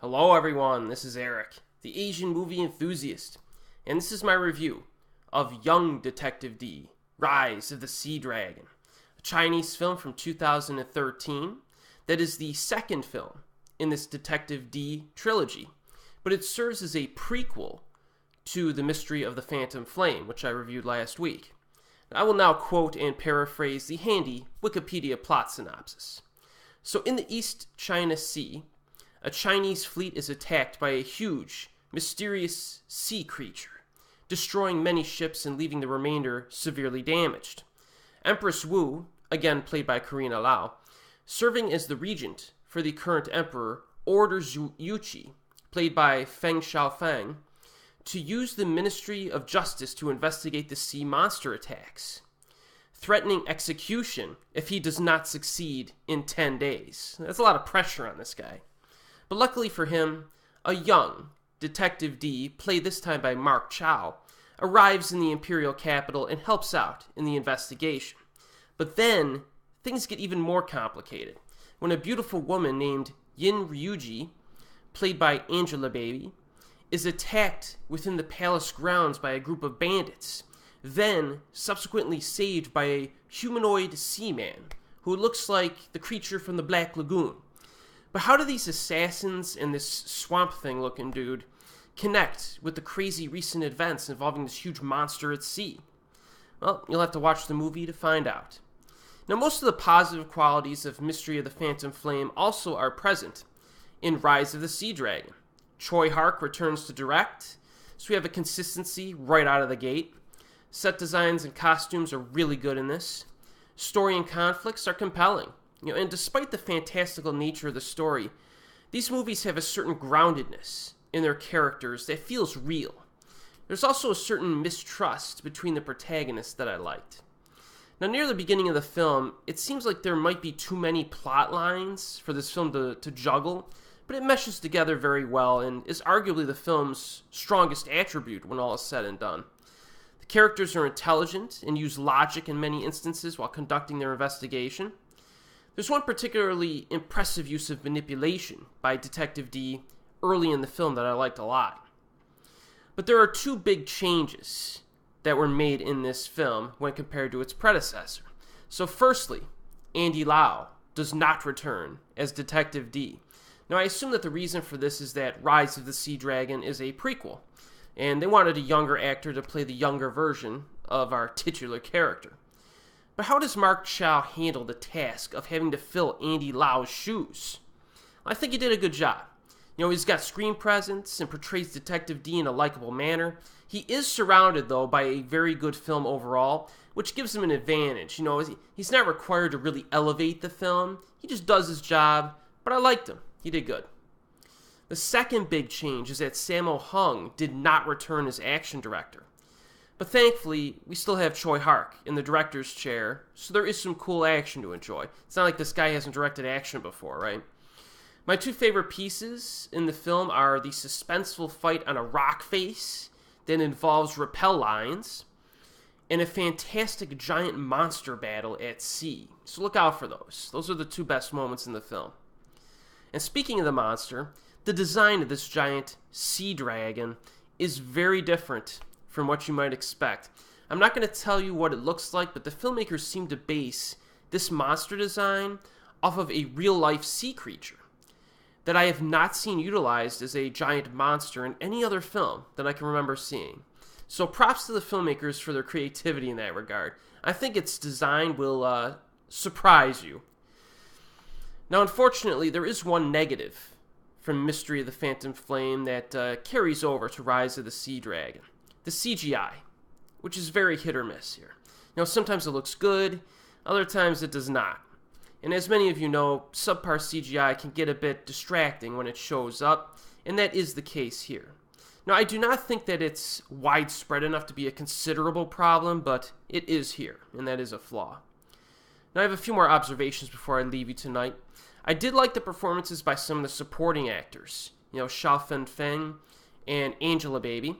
Hello everyone, this is Erik, the Asian movie enthusiast, and this is my review of Young Detective Dee, Rise of the Sea Dragon, a Chinese film from 2013 that is the second film in this Detective Dee trilogy, but it serves as a prequel to The Mystery of the Phantom Flame, which I reviewed last week. I will now quote and paraphrase the handy Wikipedia plot synopsis. So in the East China Sea, a Chinese fleet is attacked by a huge, mysterious sea creature, destroying many ships and leaving the remainder severely damaged. Empress Wu, again played by Carina Lau, serving as the regent for the current emperor, orders Yuchi, played by Feng Shaofeng, to use the Ministry of Justice to investigate the sea monster attacks, threatening execution if he does not succeed in 10 days. That's a lot of pressure on this guy. But luckily for him, a young Detective Dee, played this time by Mark Chao, arrives in the Imperial Capital and helps out in the investigation. But then, things get even more complicated when a beautiful woman named Yin Ruiji, played by Angelababy, is attacked within the palace grounds by a group of bandits, then subsequently saved by a humanoid seaman who looks like the creature from the Black Lagoon. But how do these assassins and this swamp thing looking dude connect with the crazy recent events involving this huge monster at sea? Well, you'll have to watch the movie to find out. Now, most of the positive qualities of Mystery of the Phantom Flame also are present in Rise of the Sea Dragon. Choi Hark returns to direct, so we have a consistency right out of the gate. Set designs and costumes are really good in this. Story and conflicts are compelling. And despite the fantastical nature of the story, these movies have a certain groundedness in their characters that feels real. There's also a certain mistrust between the protagonists that I liked. Now, near the beginning of the film, it seems like there might be too many plot lines for this film to juggle, but it meshes together very well and is arguably the film's strongest attribute when all is said and done. The characters are intelligent and use logic in many instances while conducting their investigation. There's one particularly impressive use of manipulation by Detective Dee early in the film that I liked a lot. But there are two big changes that were made in this film when compared to its predecessor. So firstly, Andy Lau does not return as Detective Dee. Now, I assume that the reason for this is that Rise of the Sea Dragon is a prequel, and they wanted a younger actor to play the younger version of our titular character. But how does Mark Chao handle the task of having to fill Andy Lau's shoes? I think he did a good job. He's got screen presence and portrays Detective Dee in a likable manner. He is surrounded, though, by a very good film overall, which gives him an advantage. He's not required to really elevate the film. He just does his job, but I liked him. He did good. The second big change is that Sammo Hung did not return as action director. But thankfully, we still have Choi Hark in the director's chair, so there is some cool action to enjoy. It's not like this guy hasn't directed action before, right? My two favorite pieces in the film are the suspenseful fight on a rock face that involves rappel lines, and a fantastic giant monster battle at sea. So look out for those. Those are the two best moments in the film. And speaking of the monster, the design of this giant sea dragon is very different from what you might expect. I'm not going to tell you what it looks like, but the filmmakers seem to base this monster design off of a real-life sea creature that I have not seen utilized as a giant monster in any other film that I can remember seeing. So props to the filmmakers for their creativity in that regard. I think its design will surprise you. Now, unfortunately, there is one negative from Mystery of the Phantom Flame that carries over to Rise of the Sea Dragon. The CGI, which is very hit or miss here. Sometimes it looks good, other times it does not. And as many of you know, subpar CGI can get a bit distracting when it shows up, and that is the case here. Now, I do not think that it's widespread enough to be a considerable problem, but it is here, and that is a flaw. Now, I have a few more observations before I leave you tonight. I did like the performances by some of the supporting actors, Shaofeng and Angelababy.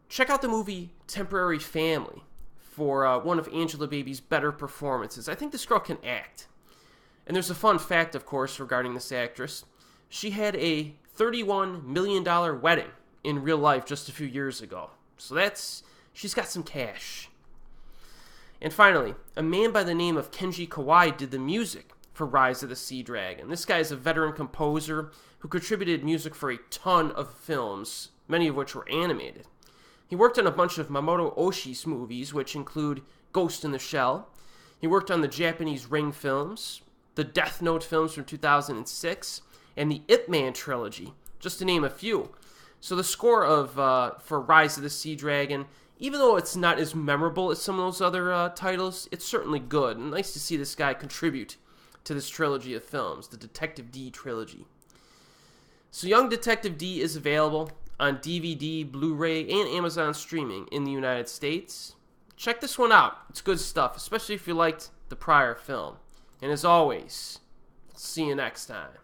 Check out the movie Temporary Family for one of Angelababy's better performances. I think this girl can act. And there's a fun fact, of course, regarding this actress. She had a $31 million wedding in real life just a few years ago. So she's got some cash. And finally, a man by the name of Kenji Kawai did the music for Rise of the Sea Dragon. This guy is a veteran composer who contributed music for a ton of films, many of which were animated. He worked on a bunch of Mamoto Oshii's movies, which include Ghost in the Shell. He worked on the Japanese Ring films, the Death Note films from 2006, and the Ip Man trilogy, just to name a few. So the score for Rise of the Sea Dragon, even though it's not as memorable as some of those other titles, it's certainly good. And nice to see this guy contribute to this trilogy of films, the Detective Dee trilogy. So Young Detective Dee is available on DVD, Blu-ray, and Amazon streaming in the United States. Check this one out. It's good stuff, especially if you liked the prior film. And as always, see you next time.